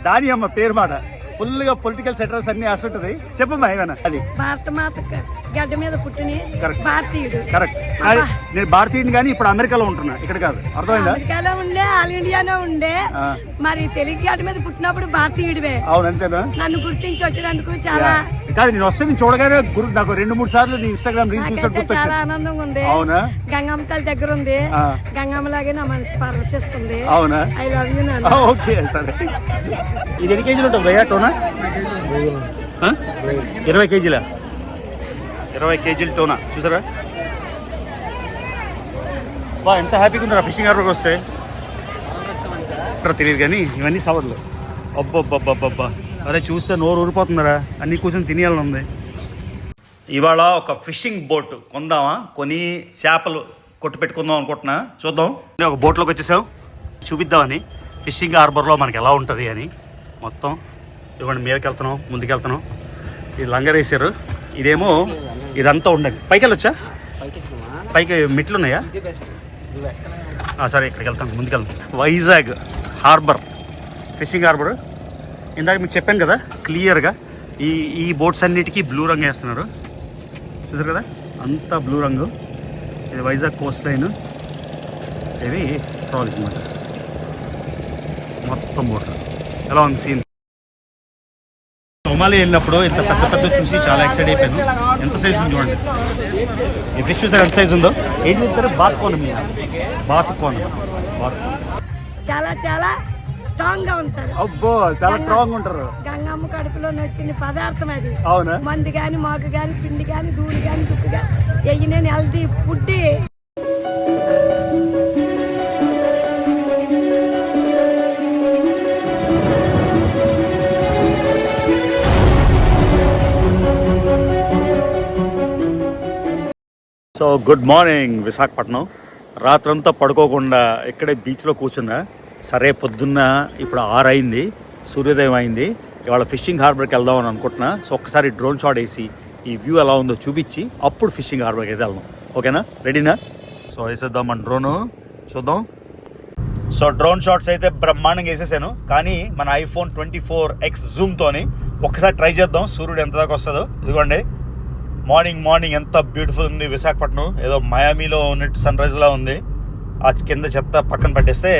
దాని అమ్మ పేరు మాట ఫుల్ గా పొలిటికల్ సెటర్స్ అన్ని వస్తుంటది. చెప్పమ్మా ఏమైనా. అది భారత మాత గడ్డ మీద పుట్టిన భారతీయుడు. కరెక్ట్. నేను భారతీయుని కానీ ఇప్పుడు అమెరికాలో ఉంటున్నా, ఇక్కడ కాదు. అర్థమైందా? అమెరికాలో ఉండే, ఆల్ ఇండియాలో ఉండే, మరి తెలుగు గడ్డ మీద పుట్టినప్పుడు భారతీయుడివే. అవును, అంతేనా? నన్ను గుర్తించి వచ్చినందుకు చాలా కాదు, నేను వస్తే నేను చూడగానే నాకు 2-3 సార్లు నీ ఇన్స్టాగ్రామ్ రీల్స్ చూసినట్టు చాలా ఆనందంగా ఉంది. అవునా? గంగమ్మ తల్లి దగ్గర ఉంది, గంగమ్మ లాగే నా మనసు పరచేస్తుంది. అవునా? I love you. ఓకే, సరే. ఇది ఎన్ని కేజీలు ఉంటుంది భయ్యా టోనా? 20 కేజీల 20 కేజీల టోనా. చూసారా బా, ఎంత హ్యాపీగా ఉందా ఫిషింగ్ హార్బర్కి వస్తే. తెలియదు కానీ ఇవన్నీ సవర్లు. అబ్బబ్బబ్బబ్బబ్బా, అరే చూస్తే నోరు ఊరిపోతుందరా, అన్ని కూర్చొని తినేయాలని ఉంది. ఇవాళ ఒక ఫిషింగ్ బోట్ కొందామా, కొని చేపలు కొట్టు పెట్టుకుందాం అనుకుంటున్నా. చూద్దాం. ఒక బోట్లోకి వచ్చేసాం, చూపిద్దామని ఫిషింగ్ హార్బర్లో మనకి ఎలా ఉంటుంది అని. మొత్తం ఇవ్వండి, మీదకి వెళ్తున్నాం, ముందుకు వెళ్తున్నాం. ఇది లంగర్ వేసారు, ఇదేమో ఇదంతా ఉండండి. పైకి వెళ్ళొచ్చా? పైకి మెట్లు ఉన్నాయా? సరే, ఇక్కడికి వెళ్తాం, ముందుకు వెళ్తాం. Vizag harbour, fishing harbour. ఇందాక మీకు చెప్పాను కదా క్లియర్గా, ఈ బోట్స్ అన్నిటికీ బ్లూ రంగు వేస్తున్నారు. చూసారు కదా, అంతా బ్లూ రంగు. ఇది వైజాగ్ కోస్ట్ లైన్, ఇవి ట్రాలీస్ అన్నమాట. మొత్తం బోట్లు ఎలా ఉంది సీన్. సోమాలి వెళ్ళినప్పుడు ఇంత పెద్ద పెద్ద చూసి చాలా ఎక్సైట్ అయిపోయాను. ఎంత సైజు ఉంది చూడండి. ఈ ఫిష్ చూసారు ఎంత సైజు ఉందో. ఏంటి చెప్తారు? బాతుకోన మీద, బాతుకోన. చాలా చాలా స్ట్రాంగ్ గా ఉంటారు. అబ్బో, చాలా స్ట్రాంగ్ ఉంటారు. గంగమ్మ కడుపులో నచ్చిన పదార్థం అది. అవునా? మందు గాని, మాకు గాని, పిండి గాని, దూడి గాని, దుక్కు గాని, ఎయ్యనేని healthy food. So good morning Visakhapatnam. రాత్రంతా పడుకోకుండా ఇక్కడే బీచ్లో కూర్చున్నా. సరే, పొద్దున్న ఇప్పుడు 6 అయింది, సూర్యోదయం అయింది. ఇవాళ ఫిషింగ్ హార్బర్కి వెళ్దామని అనుకుంటున్నా. సో ఒక్కసారి డ్రోన్ షాట్ వేసి ఈ వ్యూ ఎలా ఉందో చూపించి అప్పుడు ఫిషింగ్ హార్బర్కి అయితే వెళ్దాం. ఓకేనా? రెడీనా? సో వేసేద్దాం మన డ్రోను, చూద్దాం. సో డ్రోన్ షాట్స్ అయితే బ్రహ్మాండంగా వేసేసాను, కానీ మన iPhone 24X జూమ్తోని ఒక్కసారి ట్రై చేద్దాం సూర్యుడు ఎంత దాకా వస్తుందో. ఇదిగోండి, మార్నింగ్ ఎంత బ్యూటిఫుల్ ఉంది విశాఖపట్నం. ఏదో మయామీలో ఉన్నట్టు సన్ రైజ్లా ఉంది. ఆ కింద చెత్త పక్కన పట్టేస్తే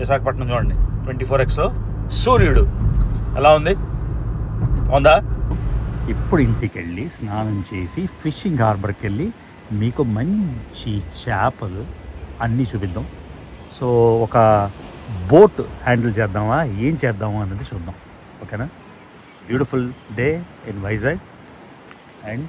విశాఖపట్నం చూడండి 24Xలో సూర్యుడు ఎలా ఉంది. ఉందా? ఇప్పుడు ఇంటికి వెళ్ళి స్నానం చేసి ఫిషింగ్ హార్బర్కి వెళ్ళి మీకు మంచి చేపలు అన్నీ చూపిద్దాం. సో ఒక బోట్ హ్యాండిల్ చేద్దామా, ఏం చేద్దామా అనేది చూద్దాం. ఓకేనా? Beautiful day in Vizag and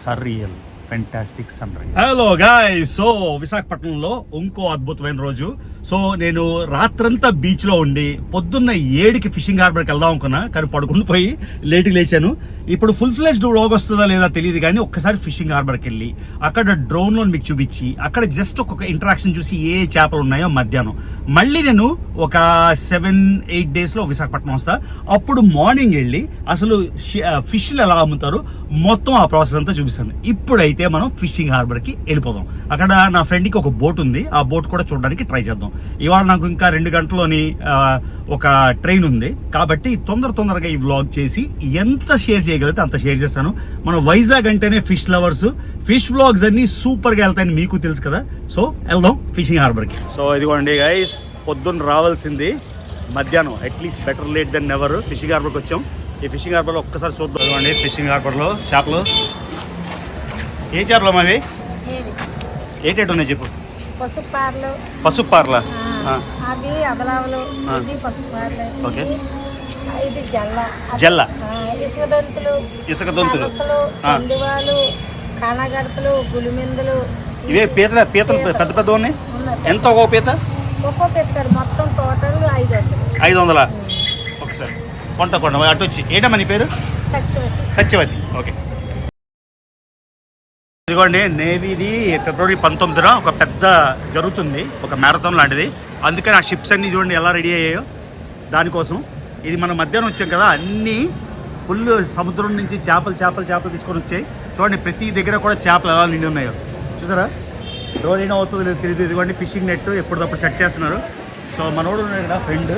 surreal fantastic sunrise. Hello guys, so విశాఖపట్నంలో ఇంకో అద్భుతమైన రోజు. సో నేను రాత్రంతా బీచ్ లో ఉండి పొద్దున్న 7కి ఫిషింగ్ హార్బర్కి వెళ్దాం అనుకున్నా, కానీ పడుకుని పోయి లేట్గా లేచాను. ఇప్పుడు ఫుల్ ఫ్లెజ్డ్ వ్లాగ్ వస్తుందా లేదా తెలియదు, కానీ ఒక్కసారి ఫిషింగ్ హార్బర్కి వెళ్ళి అక్కడ డ్రోన్ లో మీకు చూపించి అక్కడ జస్ట్ ఒక్కొక్క ఇంటరాక్షన్ చూసి ఏ చేపలు ఉన్నాయో మధ్యాహ్నం మళ్ళీ నేను ఒక 7-8 days లో విశాఖపట్నం వస్తా. అప్పుడు మార్నింగ్ వెళ్ళి అసలు ఫిష్లు ఎలా అమ్ముతారు మొత్తం ఆ ప్రాసెస్ అంతా చూపిస్తాను. ఇప్పుడైతే మనం ఫిషింగ్ హార్బర్కి వెళ్ళిపోదాం. అక్కడ నా ఫ్రెండ్కి ఒక బోట్ ఉంది, ఆ బోట్ కూడా చూడడానికి ట్రై చేద్దాం. ఇవాళ నాకు ఇంకా 2 గంటల్లోని ఒక ట్రైన్ ఉంది, కాబట్టి తొందరగా ఈ వ్లాగ్ చేసి ఎంత షేర్ చేయగలిగితే అంత షేర్ చేస్తాను. మన వైజాగ్ అంటేనే ఫిష్ లవర్స్, ఫిష్ వ్లాగ్స్ అన్ని సూపర్గా వెళ్తాయని మీకు తెలుసు కదా. సో వెళ్దాం ఫిషింగ్ హార్బర్కి. సో ఇదిగోండి గైస్, పొద్దున్న రావాల్సింది మధ్యాహ్నం. At least better late then never. Fishing హార్బర్కి వచ్చాం. ఈ ఫిషింగ్ హార్బర్లో ఒక్కసారి చూద్దాం. ఇదిగోండి ఫిషింగ్ హార్బర్లో చేపలు. ఏ చేపలు అవి? ఏటేటు ఉన్నాయి చెప్పు. పసుపు పార్ల, అవి అదలావలు, ఇది పసుపు పార్ల, ఓకే, ఇది జల్ల, ఇసుక దొంతులు, చందువాలు, కానగడతలు, గులిమిందులు. ఇవే పీతలు పెద్ద పెద్ద ఉన్నాయి. ఎంత ఒక్కో పీత? ఒక్కో పీతారు మొత్తం టోటల్ 500. ఒకసారి కొంట అటు వచ్చి. ఏంటమ్మా నీ పేరు? సత్యవతి. ఓకే. ఇదిగోండి, నేవీది ఫిబ్రవరి 19న ఒక పెద్ద జరుగుతుంది, ఒక మ్యారథాన్ లాంటిది. అందుకని ఆ షిప్స్ అన్నీ చూడండి ఎలా రెడీ అయ్యాయో దానికోసం. ఇది మనం మధ్యాహ్నం వచ్చాం కదా, అన్నీ ఫుల్ సముద్రం నుంచి చేపలు తీసుకొని వచ్చాయి. చూడండి, ప్రతి దగ్గర కూడా చేపలు ఎలా నిండి ఉన్నాయో చూసారా. డ్రోన్ అయినా అవుతుంది లేదు తెలియదు. ఇదిగోండి ఫిషింగ్ నెట్ ఎప్పటికప్పుడు సెట్ చేస్తున్నారు. సో మనోడు ఉన్నాడు ఇక్కడ ఫ్రెండ్,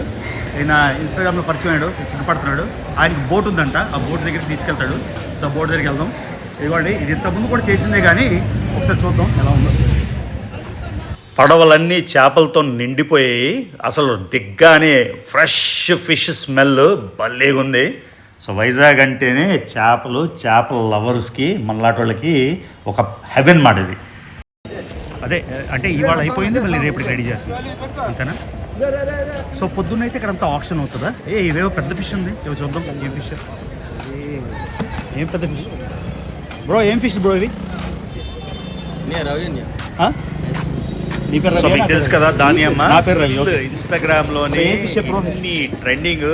ఆయన ఇన్స్టాగ్రామ్లో పరిచయం అయ్యాడు, సిద్ధపడుతున్నాడు. ఆయనకి బోట్ ఉందంట, ఆ బోట్ దగ్గరికి తీసుకెళ్తాడు. సో బోట్ దగ్గరికి వెళ్దాం. ఇదిగోండి, ఇది ఇంతకుముందు కూడా చేసిందే కానీ ఒకసారి చూద్దాం ఎలా ఉందో. పడవలన్నీ చేపలతో నిండిపోయాయి. అసలు దిగ్గానే ఫ్రెష్ ఫిష్ స్మెల్ భలేగా ఉంది. సో వైజాగ్ అంటేనే చేపల లవర్స్కి, మనలాంటి వాళ్ళకి ఒక హెవెన్ మాట ఇది. అదే అంటే ఇవాళ అయిపోయింది, మళ్ళీ రేపటికి రెడీ చేస్తాం అంతేనా. సో పొద్దున్న అయితే ఇక్కడ అంతా ఆప్షన్ అవుతుందా? ఇవేవో పెద్ద ఫిష్ ఉంది, ఇవి చూద్దాం. ఏం ఫిష్? ఏం పెద్ద ఫిష్ బ్రో? ఏం ఫిష్ బ్రో ఇవి? సో మీకు తెలుసు కదా దాని అమ్మ, నా పేరు రవి. ఇన్స్టాగ్రామ్ లోని ట్రెండింగ్,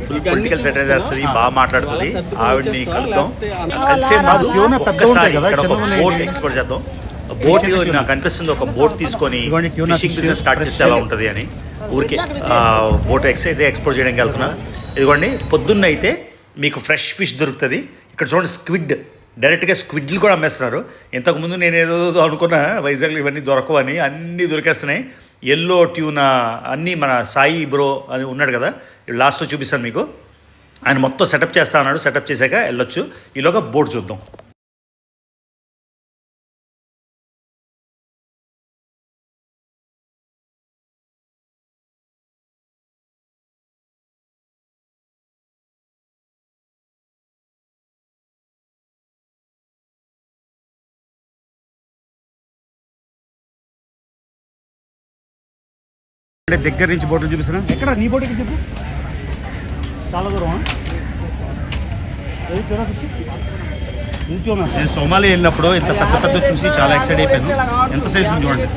ఫుల్ పొలిటికల్ సెటర్ చేస్తుంది, బాగా మాట్లాడుతుంది. ఆవిడని కలుద్దాం, కలిసే ముందు ఒక్కసారి ఇక్కడ ఒక బోట్ ఎక్స్ప్లోర్ చేద్దాం. బోట్ నాకు అనిపిస్తుంది, ఒక బోట్ తీసుకొని ఫిషింగ్ బిజినెస్ స్టార్ట్ చేస్తే ఎలా ఉంటుంది అని. ఊరికే బోట్ ఎక్స్ప్లోర్ చేయడానికి వెళ్తున్నా. ఇదిగోండి, పొద్దున్న అయితే మీకు ఫ్రెష్ ఫిష్ దొరుకుతుంది. ఇక్కడ చూడండి, స్క్విడ్, డైరెక్ట్గా స్క్విడ్లు కూడా అమ్మేస్తున్నారు. ఇంతకుముందు నేను ఏదో అనుకున్నా వైజాగ్లో ఇవన్నీ దొరకవని, అన్నీ దొరికేస్తున్నాయి. ఎల్లో ట్యూనా అన్నీ మన సాయి బ్రో అని ఉన్నాడు కదా, లాస్ట్లో చూపిస్తాను మీకు. ఆయన మొత్తం సెటప్ చేస్తా అన్నాడు. సెటప్ చేశాక వెళ్ళొచ్చు. ఈలోగా బోట్ చూద్దాం. అంటే దగ్గర నుంచి బోట్లు చూపిస్తున్నా. ఎక్కడ నీ బోట్ ఎక్కడ చెప్పు? చాలా దూరం. నేను సోమాలి వెళ్ళినప్పుడు ఇంత పెద్ద చూసి చాలా ఎక్సైట్ అయిపోయాను. ఎంత సైజు ఉంది చూడండి.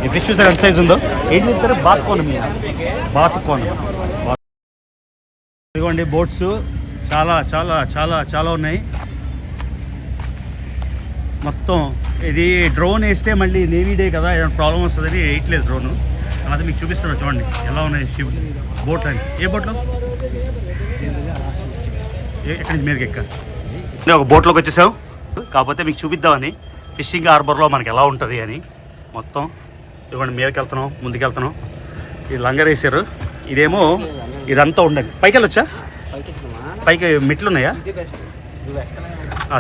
ఈ ఫిష్ చూసారు ఎంత సైజు ఉందో? ఏం చెప్తారు? బాతుకోన మీద, బాతుకోన. ఇదిగోండి బోట్స్ చాలా చాలా చాలా చాలా ఉన్నాయి. మొత్తం ఇది డ్రోన్ వేస్తే మళ్ళీ నేవీ డే కదా, ఏమైనా ప్రాబ్లం వస్తుందని వేయట్లేదు డ్రోను. అలాగే మీకు చూపిస్తాను చూడండి ఎలా ఉన్నాయి షిప్ బోట్ అని. ఏ బోట్లో? ఎక్కడి నుంచి మీదకి ఎక్క? ఒక బోట్లోకి వచ్చేసాం. కాకపోతే మీకు చూపిద్దామని ఫిషింగ్ హార్బర్లో మనకి ఎలా ఉంటుంది అని. మొత్తం ఇవ్వండి, మీదకి వెళ్తున్నాం, ముందుకు వెళ్తున్నాం. ఇది లంగర్ వేసారు. ఇదేమో ఇదంతా ఉండండి. పైకి వెళ్ళొచ్చా? పైకి మెట్లు ఉన్నాయా?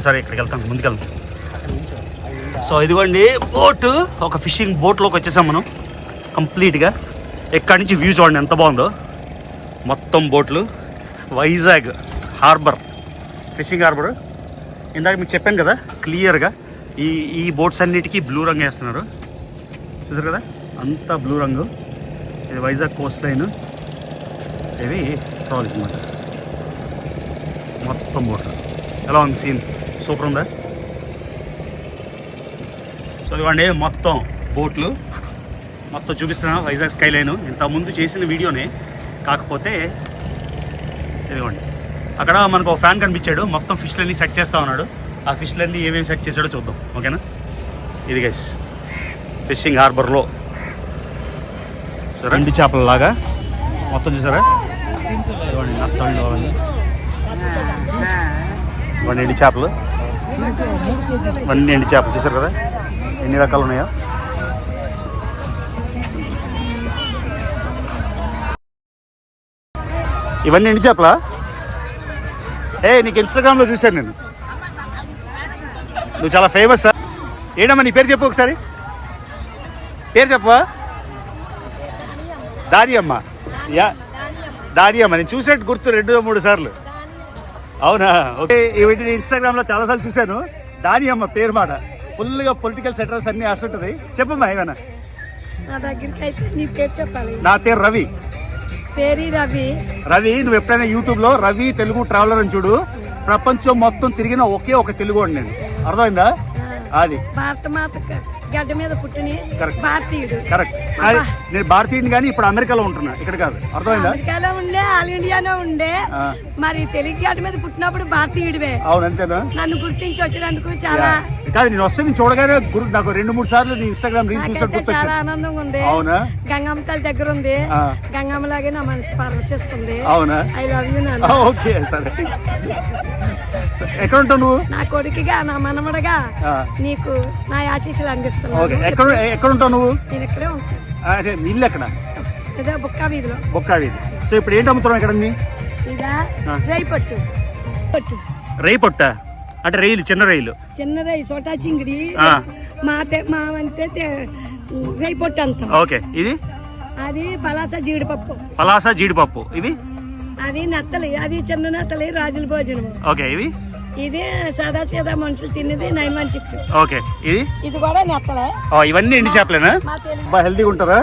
సరే, ఇక్కడికి వెళ్తాం, ముందుకు వెళ్తాం. సో ఇదిగోండి బోటు, ఒక ఫిషింగ్ బోట్లోకి వచ్చేసాం మనం కంప్లీట్గా. ఎక్కడి నుంచి వ్యూ చూడండి ఎంత బాగుందో. మొత్తం బోట్లు, వైజాగ్ హార్బర్, ఫిషింగ్ హార్బర్. ఇందాక మీకు చెప్పాను కదా క్లియర్గా, ఈ బోట్స్ అన్నిటికీ బ్లూ రంగు వేస్తున్నారు. చూసారు కదా, అంతా బ్లూ రంగు. ఇది వైజాగ్ కోస్ట్ లైన్. ఇవి ట్రాలీస్ అన్నమాట. మొత్తం బోట్లు. ఎలా ఉంది సీన్? సూపర్ ఉందా? చదివండి, మొత్తం బోట్లు మొత్తం చూపిస్తున్నా. వైజాగ్ స్కై లైన్ ఇంతకుముందు చేసిన వీడియోనే, కాకపోతే ఇదిగోండి అక్కడ మనకు ఒక ఫ్యాన్ కనిపించాడు. మొత్తం ఫిష్లన్నీ సెట్ చేస్తా ఉన్నాడు. ఆ ఫిష్లన్నీ ఏమేమి సెట్ చేశాడో చూద్దాం, ఓకేనా? ఇది గైస్ ఫిషింగ్ హార్బర్లో రెండు చేపలలాగా మొత్తం చూసారా? ఇదిగోండి నత్తళ్ళు అవన్నీ, ఇవన్నీ ఎండి చేపలు, ఇవన్నీ ఎండి చేపలు. చూసారు కదా ఎన్ని రకాలు ఉన్నాయో. ఇవన్నీ ఎండి చేపలా? నీకు ఇన్స్టాగ్రామ్లో చూశాను నేను, నువ్వు చాలా ఫేమస్. ఏంటమ్మా నీ పేరు చెప్పు ఒకసారి, పేరు చెప్పవా? దాని అమ్మ. దాని అమ్మ, నేను చూసేట్టు గుర్తు 2-3 సార్లు. అవునా? ఓకే. వీటిని ఇన్స్టాగ్రామ్లో చాలాసార్లు చూశాను. దాని అమ్మ పేరు మాట ఫుల్గా పొలిటికల్ సెటర్స్ అన్నీ వస్తుంటుంది. చెప్పమ్మా ఏమన్నా. నా దగ్గరికి అయితే నీ పేరు చెప్పాలి. నా పేరు రవి. రవి, నువ్వు ఎప్పుడైనా యూట్యూబ్లో రవి తెలుగు ట్రావెలర్ అని చూడు. ప్రపంచం మొత్తం తిరిగిన ఒకే ఒక తెలుగు వాడు నేను. అర్థమైందా? అది భారత మాత గడ్డ మీద పుట్టిన భారతీయుడు. కరెక్ట్. నేను భారతీయుని కానీ ఇప్పుడు అమెరికాలో ఉంటున్నా, ఇక్కడ కాదు. అర్థమైందా? అమెరికాలో ఉండే, ఆల్ ఇండియాలో ఉండే, మరి తెలుగు గడ్డ మీద పుట్టినప్పుడు భారతీయుడివే. అవును, అంతేనా? నన్ను గుర్తించి వచ్చినందుకు చాలా కాదు, నేను వస్తే నేను చూడగానే నాకు 2-3 సార్లు నీ ఇన్స్టాగ్రామ్ రీల్స్ చూసినట్టు చాలా ఆనందంగా ఉంది. అవునా? గంగమ్మ తల్లి దగ్గర ఉంది. గంగమ్మ లాగే నా మనసు పార్వచేస్తుంది. అవునా? ఐ లవ్ యూ నాన్న. ఓకే, సరే. ఎక్కడ ఉంటావు నువ్వు? నా కొడుకుగా, నా మనమడగా నీకు నా ఆశీస్సులు అందిస్తున్నాను. ఎక్కడ ఉంటావు నువ్వు? నేను ఇక్కడే ఉంటాను. ఇల్లు ఎక్కడ? ఇదే బుక్కా వీధిలో. బొక్కావీధి. సో ఇప్పుడు ఏంటి అమ్ముతున్నాం ఇక్కడ ఇదా రేయి పట్టు పట్టు రేయి పొట్ట అంటే రైలు, చిన్న రైలు. చిన్న రేయి సోటా చింగిడి మావంతే రేయి పట్టు అంటాం. ఓకే. ఇది అది పలాస జీడిపప్పు. పలాస జీడిపప్పు. ఇవి అది నెత్తలి, అది చిన్న నెత్తలి రాజుల భోజనం. ఓకే. ఇవి ఇది సాదా సీదా మనుషులు తినేది 916. ఓకే. ఇది కూడా నెత్తలే. ఇవన్నీ ఎండి చేపలేనా? హెల్తీగా ఉంటారా?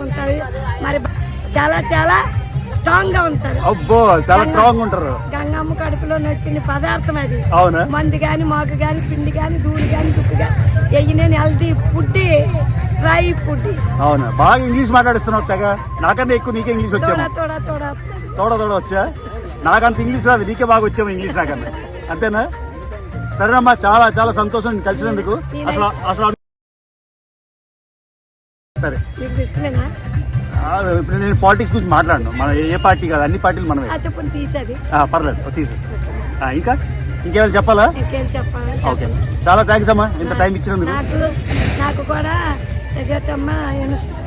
ఉంటారు మరి, చాలా చాలా స్ట్రాంగ్ గా ఉంటారు. అబ్బో చాలా స్ట్రాంగ్ ఉంటారు. గంగమ్మ కడుపులో నచ్చిన పదార్థం అది. అవునా? మందు గాని మాకు గాని పిండి గాని దూడి గాని దుక్కు గాని ఎయ్యలేని హెల్తీ ఫుడ్, డ్రై ఫుడ్. అవునా? బాగా ఇంగ్లీష్ మాట్లాడిస్తున్నావు తెగ. నాకన్నా ఎక్కువ నీకే ఇంగ్లీష్ వచ్చాము. తోడ వచ్చా? నాకంత ఇంగ్లీష్ రాదు, నీకే బాగా వచ్చాము ఇంగ్లీష్ నాకన్నా. అంతేనా? సరేనమ్మా, చాలా చాలా సంతోషం కలిసినందుకు. అసలు సరే, ఇప్పుడు నేను పాలిటిక్స్ గురించి మాట్లాడను. మన ఏ పార్టీ కాదు, అన్ని పార్టీలు మనమే. పర్లేదు, తీసేస్తా. ఇంకేమైనా చెప్పాలా? ఓకే, చాలా థ్యాంక్స్ అమ్మా ఇంత టైం ఇచ్చినందుకు. నాకు కూడా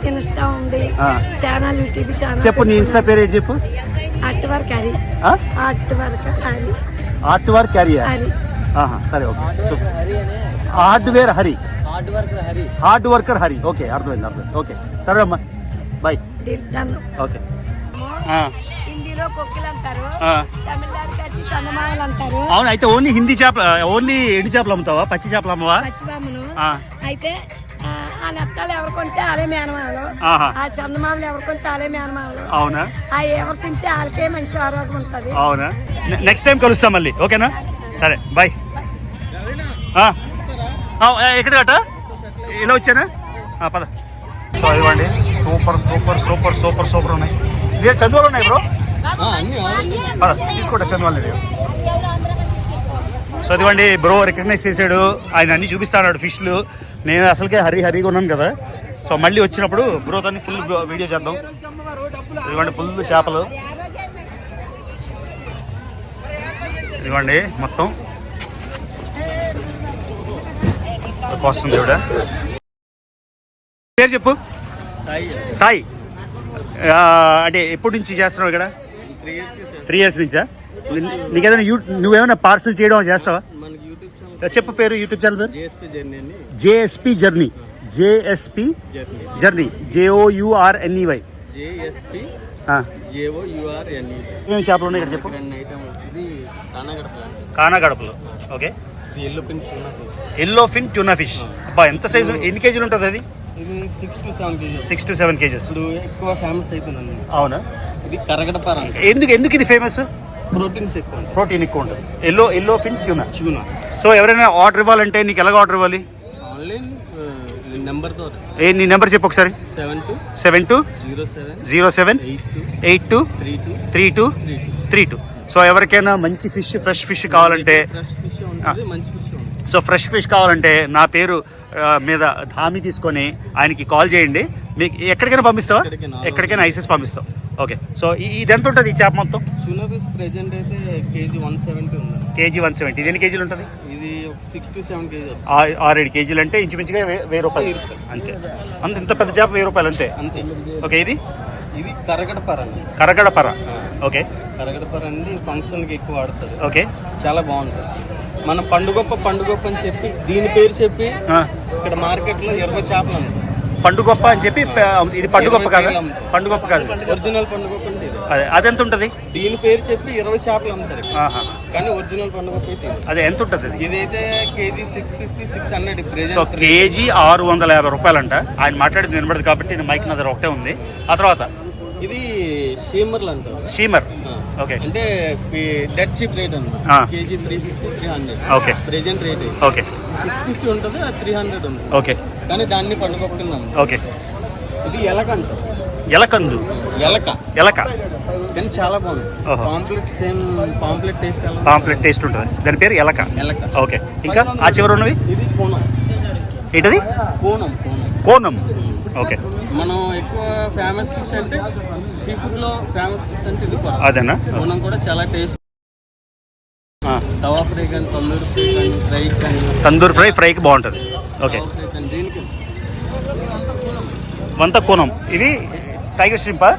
ఇన్స్టా ఉంది, ఛానల్, యూట్యూబ్ ఛానల్. చెప్పు, నీ ఇన్స్టా పేరు ఏంటి చెప్పు? Art work Hari. సరే, okay. Hardware Hari, hard worker Hari. Okay, అర్థమైంది. ఓకే, సరే అమ్మా, బాయ్. ఓకే. హిందీలో కొక్కిలు అంటారు, తమిళనాడుకి వచ్చి చందమామలు అంటారు. అవును, అయితే ఓన్లీ హిందీ చేపలు, ఓన్లీ ఎండు చేపలు అమ్ముతావా? పచ్చి చేపలు అమ్మవా? పచ్చిబామును. అయితే ఆ నెత్తాలు ఎవరు కొంటే వాళ్ళే మేనమాలు, ఆ చందమామలు ఎవరు కొంటే వాళ్ళే మేనమాలు. అవునా? ఆ ఎవరు తింటే వాళ్ళకే మంచి ఆరోగ్యం ఉంటుంది. అవునా? నెక్స్ట్ టైం కలుస్తాం మళ్ళీ. ఓకేనా? సరే, బాయ్. ఎక్కడ గట ఇలా వచ్చానా? పద. సో ఇవ్వండి, super super super super super ఉన్నాయి. ఇదే చందువాలు ఉన్నాయి బ్రో. పద తీసుకోండి చందువాళ్ళు. సో ఇదివ్వండి, బ్రో రికగ్నైజ్ చేశాడు. ఆయన అన్ని చూపిస్తాడు ఫిష్లు. నేను అసలుకే హరిగా ఉన్నాను కదా. సో మళ్ళీ వచ్చినప్పుడు బ్రోతో ఫుల్ వీడియో చేద్దాం. ఇదివ్వండి, ఫుల్ చేపలు. ఇదివ్వండి మొత్తం వస్తుంది. ఇవిడ పేరు చెప్పు. సాయి. అంటే ఎప్పటి నుంచి చేస్తున్నావు ఇక్కడ? 3 years నుంచా? నీకేదైనా నువ్వేమైనా పార్సల్ చేయడం చేస్తావా? చెప్పు పేరు, యూట్యూబ్ ఛానల్ పేరు. JSP journey. JSP journey, JOURNEY. ఏమేమి చేపలు ఉన్నాయి ఇక్కడ చెప్పు. కానాగడపలో. ఓకే. ఎల్లో ఫిన్ ట్యూనా ఫిష్. అబ్బా, ఎంత సైజు, ఎన్ని కేజీలు ఉంటుంది అది? 6 to 7 kgs. ఎక్కువ ఫేమస్ అయిపోయింది. అవునా? ఇది కరగడపార. ఎందుకు ఇది ఫేమస్? ప్రోటీన్ ఎక్కువ ఉంటుంది. ఎల్లో ఫిన్ ట్యూనా. సో ఎవరైనా ఆర్డర్ ఇవ్వాలంటే నీకు ఎలాగ ఆర్డర్ ఇవ్వాలి? ఆన్లైన్ నెంబర్తో. నీ నెంబర్ చెప్పు ఒకసారి. 7207823232. సో ఎవరికైనా మంచి ఫిష్, ఫ్రెష్ ఫిష్ కావాలంటే, సో ఫ్రెష్ ఫిష్ కావాలంటే నా పేరు మీద ధామి తీసుకొని ఆయనకి కాల్ చేయండి. మీకు ఎక్కడికైనా పంపిస్తావా? ఎక్కడికైనా ఐసెస్ పంపిస్తావు. ఓకే. సో ఇది ఎంత ఉంటుంది ఈ చేప మొత్తం? కేజీ 170 ఉంది. కేజీ 170. ఇది ఎన్ని కేజీలు ఉంటుంది? ఇది 6 to 7 kgs. 6-7 కేజీలు అంటే ఇంచుమించుగా 1000 రూపాయలు అంతే. ఇంత పెద్ద చేప 1000 రూపాయలు అంతే. ఓకే. ఇది కరగడపర. ఓకే. కరగడపర అండి ఫంక్షన్కి ఎక్కువ వాడుతుంది. ఓకే. చాలా బాగుంటుంది. మన పండుగొప్ప అని చెప్పి దీని పేరు చెప్పి ఇక్కడ మార్కెట్లో 20 చేపలు ఉంది. పండుగొప్ప అని చెప్పి ఇది పండుగొప్ప కాదు, పండుగొప్ప కాదు, ఒరిజినల్ పండుగొప్ప అంటే అది ఎంత ఉంటుంది? దీని పేరు చెప్పి 20 చేపలు అమ్ముతారు, కానీ ఒరిజినల్ పండుగొప్ప అయితే అది ఎంత ఉంటుంది? ఇదైతే కేజీ 650-600. So KG 650 రూపాయలంట. ఆయన మాట్లాడేది వినబడదు కాబట్టి నేను మైక్ నా దగ్గర ఒకటే ఉంది. ఆ తర్వాత ఇది షీమర్లు అంటారు. షీమర్. ఓకే. అంటే డెడ్ చీప్ రేట్ అన్నమాట. KG 350-300. Okay. Present rate. Okay. 650 ఉంటుంది, 300 ఉంటుంది. ఓకే. కానీ దాన్ని పండుగొప్పుకున్నాం. ఓకే. ఇది ఎలక అంటారు. ఎలకందు. ఎలక కానీ చాలా బాగుంది. Pomfret same pomfret taste. Pomfret taste ఉంటుంది. దాని పేరు ఎలక. ఓకే. ఇంకా ఆ చివరి ఉన్నవి? ఇది కోనం. ఏంటది? కోనం. ఓకే. మనం ఎక్కువ ఫేమస్ ఫిష్ అంటే సీ ఫుడ్ లో ఫేమస్ ఫిష్ అంటే ఇది అదేనా? కోనం కూడా చాలా టేస్ట్. తవా ఫ్రై కానీ, తందూరి ఫ్రై కానీ, ఫ్రై కానీ. తందూరి ఫ్రైకి బాగుంటుంది. ఓకే. దీనికి వంత కోనం. ఇవి టైగర్ షింపా?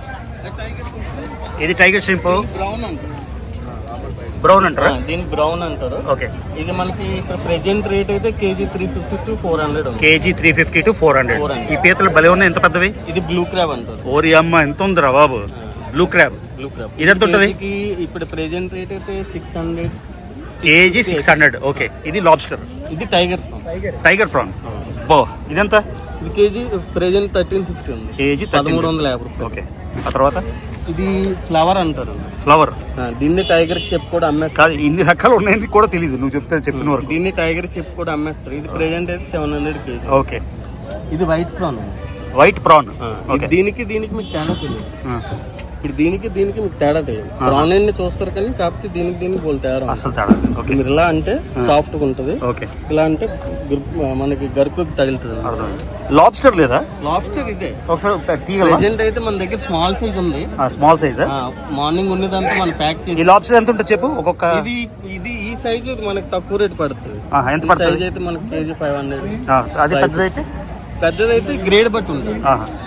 ఇది టైగర్ షింప్ బ్రౌన్ అంటారు. బ్రౌన్ అంటారా? దీన్ని బ్రౌన్ అంటారు. ఓకే. ఇది మనకి ఇక్కడ ప్రెజెంట్ రేట్ అయితే కేజీ 350 to 400 ఉంది. KG 350 to 400. 400. ఈ పీతలు భలే ఉన్నాయి, ఎంత పెద్దవి. ఇది బ్లూ క్రాబ్ అంటారు. ఓరి అమ్మ ఎంత ఉందిరా బాబు. Blue crab. బ్లూ క్రాబ్ ఇది ఎంత ఉంటుంది? ఇప్పుడు ప్రెజెంట్ రేట్ అయితే 600. కేజీ 600. ఓకే. ఇది లాబ్స్టర్. ఇది టైగర్ టైగర్ ప్రాన్. బో ఇదెంత? ఇది కేజీ ప్రెజెంట్ 1350 ఉంది. కేజీ 1350 రూపాయలు. ఓకే. ఆ తర్వాత ఇది ఫ్లవర్ అంటారు. ఫ్లవర్. దీన్ని టైగర్ చెప్పు కూడా అమ్మేస్తారు. కాదు, ఇన్ని రకాలు ఉన్నాయని కూడా తెలియదు నువ్వు చెప్పిన వరకు. దీన్ని టైగర్ చెప్పు కూడా అమ్మేస్తారు. ఇది ప్రెజెంట్ అయితే 700 కేజీ. ఓకే. ఇది white prawn. White prawn. Okay. దీనికి మీకు తేడా తెలియదు. ఇప్పుడు దీనికి మీకు తేడా తెలియదు. ప్రాన్ అన్ని చూస్తారు కానీ కాకపోతే దీనికి పోల్ తేడా అసలు తేడా. ఓకే. మీరు ఇలా అంటే సాఫ్ట్ గా ఉంటుంది. ఓకే. ఇలా అంటే మనకి గరుకు తగులుతుంది. లాబ్స్టర్ లేదా? లాబ్స్టర్ ఇదే. ఒకసారి తీగల. ప్రెజెంట్ అయితే మన దగ్గర స్మాల్ సైజ్ ఉంది. స్మాల్ సైజా? మార్నింగ్ ఉన్నదంతా మనం ప్యాక్ చేసి. ఈ లాబ్స్టర్ ఎంత ఉంటుంది చెప్పు ఒక్కొక్క. ఇది ఈ సైజ్ మనకి తక్కువ రేట్ పడుతుంది. ఎంత పడుతుంది? సైజ్ అయితే మనకి కేజీ 500. అది పెద్దదైతే? పెద్దదైతే గ్రేడ్ బట్టి ఉంటుంది.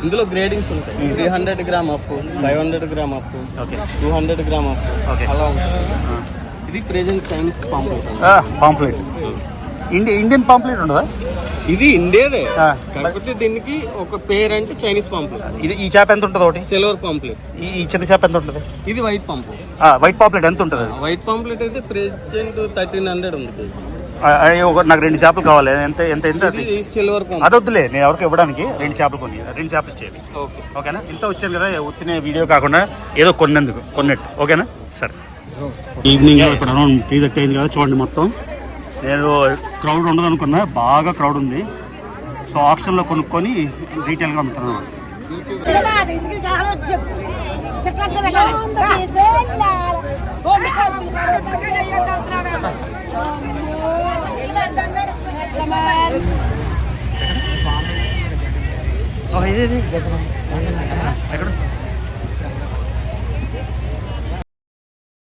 ఇందులో గ్రేడింగ్స్ ఉంటాయి. 300 gram up, 500 gram up, 200 gram up, అలా ఉంటుంది. ఇది present Chinese pomfret. Pomfret. Indian pomfret ఉండదా? ఇది ఇండియాదే, కాకపోతే దీనికి ఒక పేరు అంటే చైనీస్ పాంప్లెట్. ఇది ఈ చేప ఎంత ఉంటుంది? ఒకటి సిల్వర్ పాంప్లెట్. ఈ చిన్న చేప ఎంత ఉంటుంది? ఇది వైట్ పాంప్లెట్. వైట్ పాంప్లెట్ ఎంత ఉంటుంది? వైట్ పాంప్లెట్ అయితే ప్రెజెంట్ 1300 ఉంది. నాకు 2 చేపలు కావాలి. ఎంత ఎంత ఎంత? సిల్వర్ అది వద్దులే, నేను ఎవరికి ఇవ్వడానికి 2 చేపలు కొని 2 చేపలు ఇచ్చేది. ఓకేనా? ఇంత వచ్చాను కదా, ఉత్తినే వీడియో కాకుండా ఏదో కొన్నట్టు. ఓకేనా? సరే. ఈవినింగ్ ఇప్పుడు అరౌండ్ 3:30 అయింది కదా. చూడండి మొత్తం నేను క్రౌడ్ ఉండదు అనుకున్నా, బాగా క్రౌడ్ ఉంది. సో ఆప్షన్లో కొనుక్కొని రీటైల్గా అమ్ముతున్నాను.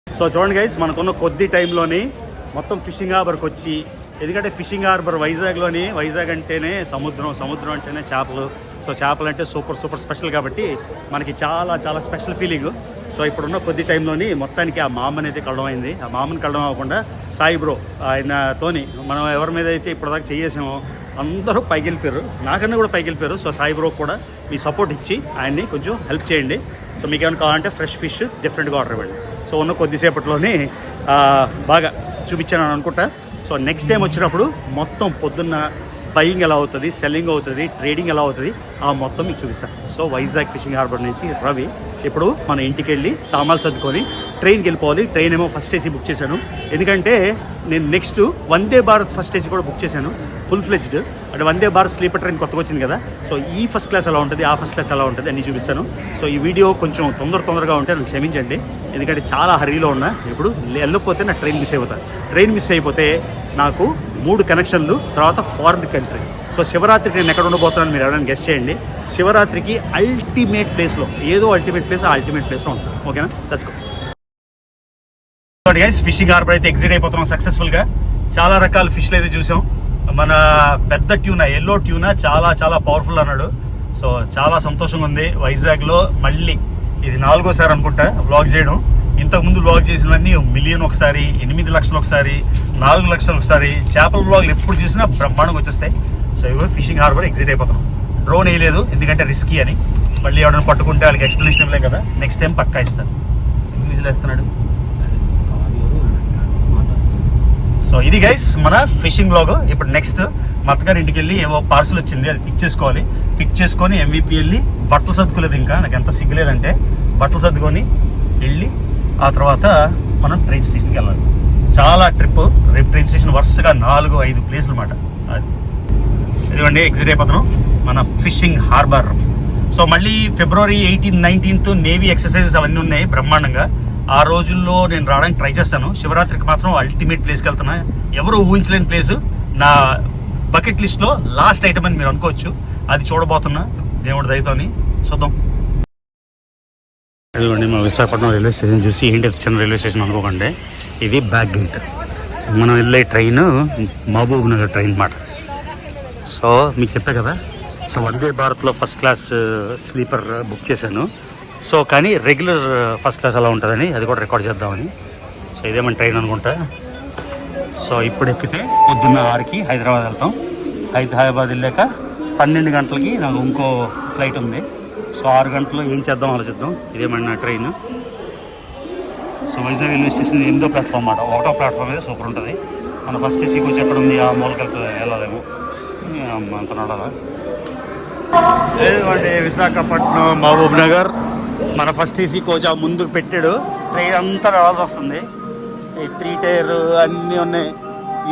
సో చూడండి గైస్, మనకున్న కొద్ది టైంలోని మొత్తం ఫిషింగ్ హార్బర్కి వచ్చి, ఎందుకంటే ఫిషింగ్ హార్బర్ వైజాగ్ అంటేనే సముద్రం అంటేనే చేపలు. సో చేపలు అంటే సూపర్ స్పెషల్ కాబట్టి మనకి చాలా స్పెషల్ ఫీలింగ్. సో ఇప్పుడున్న కొద్ది టైంలోని మొత్తానికి ఆ మామని అయితే కలవడం అయింది. ఆ మామని కలవడం అవ్వకుండా సాయి బ్రో ఆయనతోని మనం ఎవరి మీద అయితే ఇప్పటిదాకా చేసామో అందరూ పైకి వెళ్ళిపోయారు, నాకన్నా కూడా పైకి వెళ్ళిపోయారు. సో సాయి బ్రోకి కూడా మీ సపోర్ట్ ఇచ్చి ఆయన్ని కొంచెం హెల్ప్ చేయండి. సో మీకు ఏమైనా కావాలంటే ఫ్రెష్ ఫిష్ డిఫరెంట్గా ఆర్డర్ ఇవ్వండి. సో ఉన్న కొద్దిసేపట్లోనే బాగా చూపించాను అనుకుంటా. సో నెక్స్ట్ టైం వచ్చినప్పుడు మొత్తం పొద్దున్న బయింగ్ ఎలా అవుతుంది, సెల్లింగ్ అవుతుంది, ట్రేడింగ్ ఎలా అవుతుంది, ఆ మొత్తం మీకు చూపిస్తాను. సో వైజాగ్ ఫిషింగ్ హార్బర్ నుంచి రవి ఇప్పుడు మన ఇంటికి వెళ్ళి సామాన్లు సర్దుకొని ట్రైన్కి వెళ్ళిపోవాలి. ట్రైన్ ఏమో ఫస్ట్ ఏసీ బుక్ చేశాను, ఎందుకంటే నేను next Vande Bharat first AC కూడా బుక్ చేశాను, ఫుల్ ఫ్లెడ్జ్డ్. అంటే వందే భారత్ స్లీపర్ ట్రైన్ కొత్తగా వచ్చింది కదా. సో ఈ ఫస్ట్ క్లాస్ ఎలా ఉంటుంది, ఆ ఫస్ట్ క్లాస్ ఎలా ఉంటుంది అన్నీ చూపిస్తాను. సో ఈ వీడియో కొంచెం తొందరగా ఉంటే నన్ను క్షమించండి, ఎందుకంటే చాలా హరీలో ఉన్నా. ఇప్పుడు వెళ్ళకపోతే నా ట్రైన్ మిస్ అయిపోతాను. ట్రైన్ మిస్ అయిపోతే నాకు 3 కనెక్షన్లు, తర్వాత ఫారిన్ కంట్రీ. సో శివరాత్రికి నేను ఎక్కడ ఉండబోతున్నాను మీరు ఎవరైనా గెస్ట్ చేయండి. శివరాత్రికి అల్టిమేట్ ప్లేస్లో, ఏదో అల్టిమేట్ ప్లేస్, ఆ అల్టిమేట్ ప్లేస్లో ఉంటాను. ఓకేనా? Let's go. Guys, fishing harbour అయితే ఎగ్జిట్ అయిపోతున్నాం సక్సెస్ఫుల్గా. చాలా రకాల ఫిష్లు అయితే చూసాం. మన పెద్ద ట్యూనా, ఎల్లో ట్యూనా చాలా పవర్ఫుల్ అన్నాడు. సో చాలా సంతోషంగా ఉంది. వైజాగ్లో మళ్ళీ ఇది 4వ సారి అనుకుంటా వ్లాగ్ చేయడం. ఇంతకుముందు వ్లాగ్ చేసినవన్నీ 1 మిలియన్ ఒకసారి, 8 లక్షలు ఒకసారి, 4 లక్షలు ఒకసారి. చేపల వ్లాగ్లు ఎప్పుడు చూసినా బ్రహ్మాండంగా వచ్చేస్తాయి. సో ఇవి ఫిషింగ్ హార్బర్ ఎగ్జిట్ అయిపోతున్నాం. డ్రోన్ వేయలేదు ఎందుకంటే రిస్కీ అని, మళ్ళీ ఎవరైనా పట్టుకుంటే వాళ్ళకి ఎక్స్ప్లెనేషన్ ఇవ్వలేం కదా. నెక్స్ట్ టైం పక్కా ఇస్తాను. విజిల్ వేస్తున్నాడు. సో ఇది గైస్ మన ఫిషింగ్ వ్లాగ్. ఇప్పుడు నెక్స్ట్ మా అత్తగారి ఇంటికి వెళ్ళి ఏవో పార్సల్ వచ్చింది, అది పిక్ చేసుకోవాలి. పిక్ చేసుకొని MVP వెళ్ళి బట్టలు సర్దుకోలేదు, ఇంకా నాకు ఎంత సిగ్గులేదంటే బట్టలు సర్దుకొని వెళ్ళి ఆ తర్వాత మనం ట్రైన్ స్టేషన్కి వెళ్ళాలి. చాలా ట్రిప్. రేపు ట్రైన్ స్టేషన్ వరుసగా 4-5 ప్లేసులు అన్నమాట. అది ఇదిగోండి ఎగ్జిట్ అయిపోతున్నాం మన ఫిషింగ్ హార్బర్. సో మళ్ళీ February 18, 19 నేవీ ఎక్సర్సైజెస్ అవన్నీ ఉన్నాయి బ్రహ్మాండంగా. ఆ రోజుల్లో నేను రావడానికి ట్రై చేస్తాను. శివరాత్రికి మాత్రం అల్టిమేట్ ప్లేస్కి వెళ్తున్నా. ఎవరు ఊహించలేని ప్లేసు, నా బకెట్ లిస్ట్లో లాస్ట్ ఐటమ్ అని మీరు అనుకోవచ్చు. అది చూడబోతున్నా దేవుడి దయతోని. చూద్దాం. ఇదిగోండి మా విశాఖపట్నం రైల్వే స్టేషన్ చూసి ఏంటి చిన్న రైల్వే స్టేషన్ అనుకోకండి, ఇది బ్యాక్ గేట్. మనం వెళ్ళే ట్రైన్ మహబూబ్ నగర్ ట్రైన్ అన్నమాట. సో మీకు చెప్పా కదా సో వందే భారత్లో ఫస్ట్ క్లాస్ స్లీపర్ బుక్ చేశాను. సో కానీ రెగ్యులర్ ఫస్ట్ క్లాస్ అలా ఉంటుందని అది కూడా రికార్డ్ చేద్దామని. సో ఇదే మన ట్రైన్ అనుకుంటా. సో ఇప్పుడు ఎక్కితే పొద్దున్న 6కి హైదరాబాద్ వెళ్తాం. హైదరాబాద్ వెళ్ళాక 12 గంటలకి నాకు ఇంకో ఫ్లైట్ ఉంది. సో 6 గంటలు ఏం చేద్దాం ఆలోచిద్దాం. ఇదే మన train. So Vizag railway station 8వ ప్లాట్ఫామ్ అన్నమాట. 1వ ప్లాట్ఫామ్ అయితే సూపర్ ఉంటుంది. మన ఫస్ట్ ఏసీ కోచ్ ఎక్కడ ఉంది, ఆ మూలకి వెళ్ళాలేమో అంత నడాలా. లేదండి విశాఖపట్నం మహబూబ్ నగర్ మన ఫస్ట్ ఏసీ కోచ్ ఆ ముందుకు పెట్టాడు. ట్రైన్ అంతా వెళ్ళాల్సి వస్తుంది. ఈ 3 టైర్ అన్నీ ఉన్నాయి.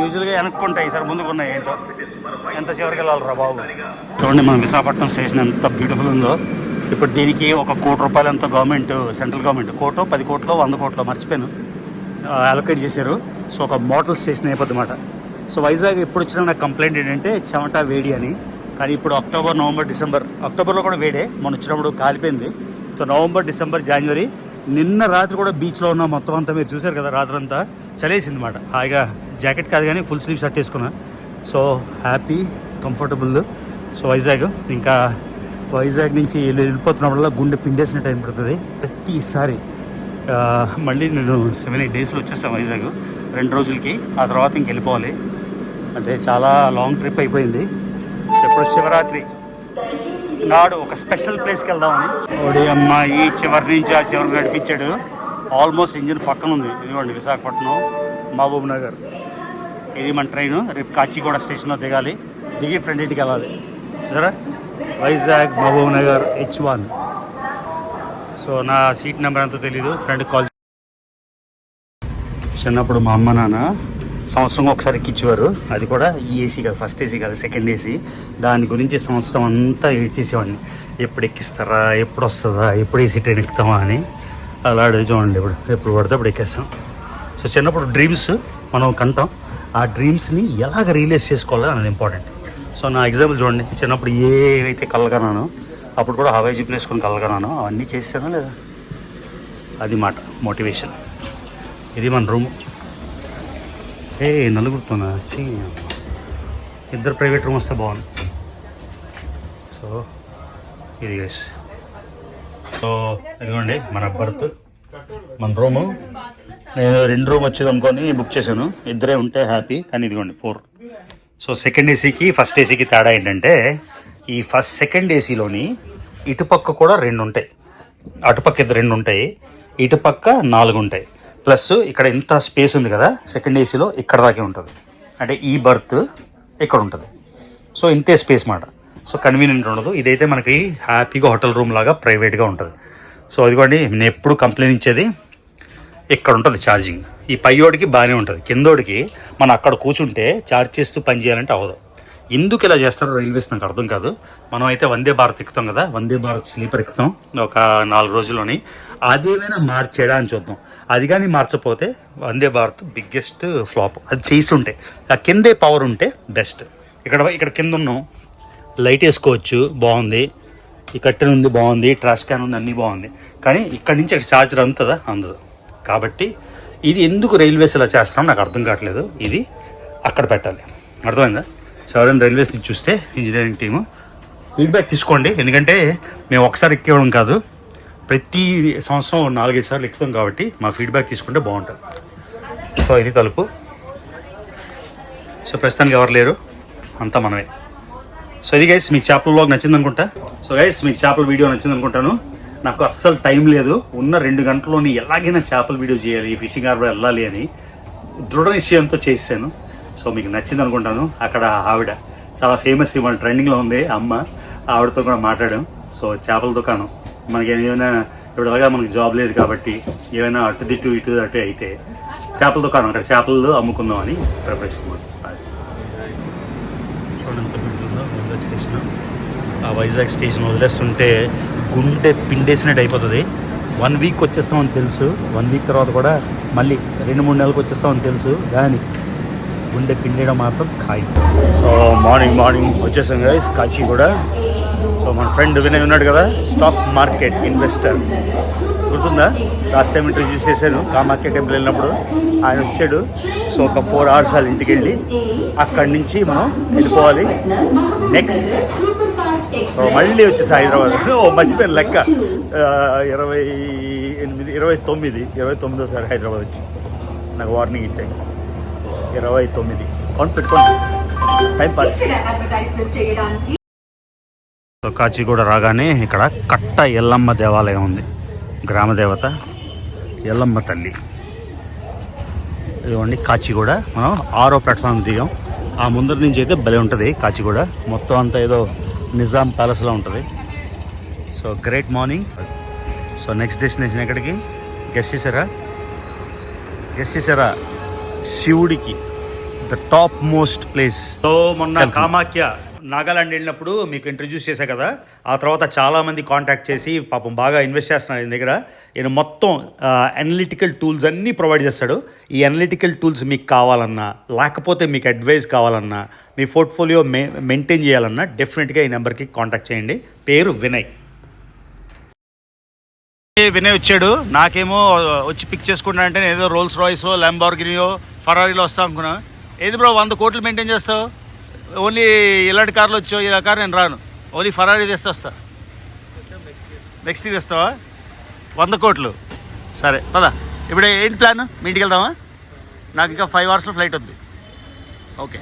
యూజువల్గా వెనక్కుంటాయి, సార్ ముందుకు ఉన్నాయి. ఏంటో ఎంత చివరికి వెళ్ళాలరా బాబు. చూడండి మన విశాఖపట్నం స్టేషన్ ఎంత బ్యూటిఫుల్ ఉందో. ఇప్పుడు దీనికి 1 కోటి రూపాయలు ఎంతో గవర్నమెంట్, సెంట్రల్ గవర్నమెంట్ 1 కోటో 10 కోట్లో 100 కోట్లో మర్చిపోయాను అలొకేట్ చేశారు. సో ఒక మోడల్ స్టేషన్ అయిపోద్ది అన్నమాట. సో వైజాగ్ ఎప్పుడు వచ్చినా నాకు కంప్లైంట్ ఏంటంటే చెమట వేడి అని. కానీ ఇప్పుడు అక్టోబర్, నవంబర్, డిసెంబర్, అక్టోబర్లో కూడా వేడే, మొన్న వచ్చినప్పుడు కాలిపోయింది. సో నవంబర్, డిసెంబర్, జనవరి, నిన్న రాత్రి కూడా బీచ్లో ఉన్న మొత్తం అంతా మీరు చూశారు కదా. రాత్రి అంతా చలేసింది అన్నమాట. హాయిగా జాకెట్ కాదు కానీ ఫుల్ స్లీవ్ షర్ట్ వేసుకున్నా. So happy, comfortable. So Vizag ఇంకా వైజాగ్ నుంచి వెళ్ళిపోతున్నప్పుడల్లా గుండె పిండేసినట్టు అనిపడుతుంది ప్రతిసారి. మళ్ళీ నేను 7-8 డేస్లో వచ్చేస్తాను వైజాగ్, 2 రోజులకి. ఆ తర్వాత ఇంక వెళ్ళిపోవాలి. అంటే చాలా లాంగ్ ట్రిప్ అయిపోయింది. సో ఇప్పుడు శివరాత్రి నాడు ఒక స్పెషల్ ప్లేస్కి వెళ్దామని. ఓడి అమ్మ ఈ చివరి నుంచి ఆ చివరికి నడిపించాడు. ఆల్మోస్ట్ ఇంజిన్ పక్కన ఉంది. ఇదిగోండి విశాఖపట్నం మహబూబ్ నగర్. ఇది మన ట్రైన్. రేపు కాచిగూడ స్టేషన్లో దిగాలి. దిగి ఫ్రంట్ ఇంటికి వెళ్ళాలి. సరే వైజాగ్ మహబూబ్ నగర్ H1. సో నా సీట్ నెంబర్ ఎంతో తెలీదు. ఫ్రెండ్కి కాల్. చిన్నప్పుడు మా అమ్మ నాన్న సంవత్సరం ఒకసారి ఎక్కించేవారు. అది కూడా ఈ ఏసీ కాదు, ఫస్ట్ ఏసీ కాదు, సెకండ్ ఏసీ. దాని గురించి సంవత్సరం అంతా ఏడ్చేసేవాడిని. ఎప్పుడు ఎక్కిస్తారా, ఎప్పుడు వస్తుందా, ఎప్పుడు ఏసీ ట్రైన్ ఎక్కుతామా అని. అలా చూడండి ఎప్పుడు పడితే అప్పుడు ఎక్కేస్తాం. సో చిన్నప్పుడు డ్రీమ్స్ మనం కంటాం. ఆ డ్రీమ్స్ని ఎలాగ రియలైజ్ చేసుకోవాలో అనేది ఇంపార్టెంట్. సో నా ఎగ్జాంపుల్ చూడండి. చిన్నప్పుడు ఏవైతే కలగన్నానో అప్పుడు కూడా హవాయి జీప్లు వేసుకొని కలగన్నానో అవన్నీ చేశానా లేదా, అది మాట మోటివేషన్. ఇది మన రూము. నలుగురుతున్నా, 2 ప్రైవేట్ రూమ్ వస్తే బాగుంది. సో ఇది గైస్. సో ఇదిగోండి మన బర్త్, మన రూము. నేను 2 రూమ్ వచ్చేది అనుకొని బుక్ చేశాను. 2 ఉంటే హ్యాపీ, కానీ ఇదిగోండి 4. సో సెకండ్ ఏసీకి ఫస్ట్ ఏసీకి తేడా ఏంటంటే ఈ సెకండ్ ఏసీలోని ఇటుపక్క కూడా 2 ఉంటాయి, అటుపక్క 2 ఉంటాయి, ఇటుపక్క 4 ఉంటాయి. ప్లస్ ఇక్కడ ఇంత స్పేస్ ఉంది కదా సెకండ్ ఏసీలో, ఇక్కడ దాకే ఉంటుంది. అంటే ఈ బర్త్ ఇక్కడ ఉంటుంది. సో ఇంతే స్పేస్ మాట. సో కన్వీనియంట్ ఉండదు. ఇదైతే మనకి హ్యాపీగా హోటల్ రూమ్ లాగా ప్రైవేట్గా ఉంటుంది. సో అదిగోండి నేను ఎప్పుడు కంప్లైంట్ ఇచ్చేది ఇక్కడ ఉంటుంది ఛార్జింగ్. ఈ పైయోడికి బాగానే ఉంటుంది, కిందోడికి మనం అక్కడ కూర్చుంటే ఛార్జ్ చేస్తూ పని చేయాలంటే అవ్వదు. ఎందుకు ఇలా చేస్తారో రైల్వేస్ నాకు అర్థం కాదు. మనం అయితే వందే భారత్ ఎక్కుతాం కదా, వందే భారత్ స్లీపర్ ఎక్కుతాం ఒక 4 రోజుల్లోని. అదేమైనా మార్చేయడా అని చూద్దాం. అది కానీ మార్చకపోతే వందే భారత్ బిగ్గెస్ట్ ఫ్లాప్. అది చేసి ఉంటే ఆ కిందే పవర్ ఉంటే బెస్ట్. ఇక్కడ కింద ఉన్నాం, లైట్ వేసుకోవచ్చు బాగుంది, ఈ కట్టెన్ ఉంది బాగుంది, ట్రాష్ క్యాన్ ఉంది, అన్నీ బాగుంది. కానీ ఇక్కడి నుంచి అక్కడ ఛార్జర్ అందుతుందా, అందదు. కాబట్టి ఇది ఎందుకు రైల్వేస్ ఇలా చేస్తున్నాం నాకు అర్థం కావట్లేదు. ఇది అక్కడ పెట్టాలి, అర్థమైందా? సో ఎవరైనా రైల్వేస్ నుంచి చూస్తే ఇంజనీరింగ్ టీము ఫీడ్బ్యాక్ తీసుకోండి. ఎందుకంటే మేము ఒకసారి ఎక్కేవడం కాదు, ప్రతి సంవత్సరం 4-5 సార్లు ఎక్కుతాం కాబట్టి మా ఫీడ్బ్యాక్ తీసుకుంటే బాగుంటుంది. సో ఇది తలుపు. సో ప్రస్తుతానికి ఎవరు లేరు, అంతా మనమే. సో ఇది గైస్ మీకు చేపల వ్లాగ్ నచ్చింది అనుకుంటా. సో గైస్ మీకు చేపల వీడియో నచ్చింది అనుకుంటాను. నాకు అస్సలు టైం లేదు. ఉన్న 2 గంటల్లోని ఎలాగైనా చేపల వీడియో చేయాలి, ఫిషింగ్ హార్బర్ వెళ్ళాలి అని దృఢ నిశ్చయంతో చేశాను. సో మీకు నచ్చింది అనుకుంటాను. అక్కడ ఆవిడ చాలా ఫేమస్, ఇవాళ ట్రెండింగ్లో ఉంది అమ్మ. ఆవిడతో కూడా మాట్లాడాం. సో చేపల దుకాణం మనకి ఏమైనా ఇప్పుడు అలాగా మనకి జాబ్ లేదు కాబట్టి ఏమైనా అటు దిట్టు ఇటు అటు అయితే చేపల దుకాణం, అక్కడ చేపలు అమ్ముకుందాం అని ప్రిపరేషన్. చూడండి వైజాగ్ స్టేషన్. ఆ వైజాగ్ స్టేషన్ వదిలేస్తుంటే గుండె పిండేసినట్టు అయిపోతుంది. 1 వీక్ వచ్చేస్తామని తెలుసు, 1 వీక్ తర్వాత కూడా మళ్ళీ 2-3 నెలలకు వచ్చేస్తామని తెలుసు, కానీ గుండె పిండేయడం మాత్రం ఖాయం. సో మార్నింగ్ వచ్చేసాం గైస్ కాచిగూడ. సో మన ఫ్రెండ్ వినయ్ ఉన్నాడు కదా, స్టాక్ మార్కెట్ ఇన్వెస్టర్, గుర్తుందా? లాస్ట్ టైం ఇంట్రడ్యూస్ చేశాను కామాఖ్య టెంపుల్ వెళ్ళినప్పుడు, ఆయన వచ్చాడు. సో ఒక 4 hours వాళ్ళ ఇంటికి వెళ్ళి అక్కడి నుంచి మనం వెళ్ళిపోవాలి నెక్స్ట్ సో మళ్ళీ వచ్చేసి హైదరాబాద్. మర్చిపోయిన లెక్క 29సారి హైదరాబాద్ వచ్చి నాకు వార్నింగ్ ఇచ్చాయి. 29 కౌంట్ పెట్టుకోండి, టైం పాస్. సో కాచిగూడ రాగానే ఇక్కడ కట్ట ఎల్లమ్మ దేవాలయం ఉంది, గ్రామదేవత ఎల్లమ్మ తల్లి. ఇదిగోండి కాచిగూడ. మనం 6వ ప్లాట్ఫామ్ దిగాం. ఆ ముందర నుంచి అయితే భలే ఉంటుంది కాచిగూడ. మొత్తం అంతా ఏదో నిజాం ప్యాలెస్లో ఉంటుంది. So great morning. So next destination ఎక్కడికి గెస్ట్ చేశారా? శివుడికి the top most place. So మొన్న కామాఖ్య నాగాలాండ్ వెళ్ళినప్పుడు మీకు ఇంట్రడ్యూస్ చేశా కదా. ఆ తర్వాత చాలామంది కాంటాక్ట్ చేసి పాపం బాగా ఇన్వెస్ట్ చేస్తున్నాడు ఈయన దగ్గర. ఈయన మొత్తం అనలిటికల్ టూల్స్ అన్నీ ప్రొవైడ్ చేస్తాడు. ఈ అనలిటికల్ టూల్స్ మీకు కావాలన్నా, లేకపోతే మీకు అడ్వైస్ కావాలన్నా, మీ పోర్ట్ఫోలియో మెయింటైన్ చేయాలన్నా డెఫినెట్గా ఈ నెంబర్కి కాంటాక్ట్ చేయండి. పేరు వినయ్. వినయ్ వచ్చాడు. నాకేమో వచ్చి పిక్ చేసుకుంటా అంటే ఏదో రోల్స్ రాయ్సో, ల్యాంబోర్గినియో, ఫరారీలో వస్తాం అనుకున్నా. ఏది బ్రో 100 కోట్లు మెయింటైన్ చేస్తావు? ఓన్లీ ఇలాంటి కార్లు వచ్చావు, ఇలా కార్ నేను రాను, ఓన్లీ ఫరారీ తెస్తా. నెక్స్ట్ తెస్తావా? 100 కోట్లు. సరే పదా. ఇప్పుడు ఏంటి ప్లాన్? మీ ఇంటికి వెళ్దామా? నాకు ఇంకా 5 అవర్స్లో ఫ్లైట్ వద్దు. ఓకే.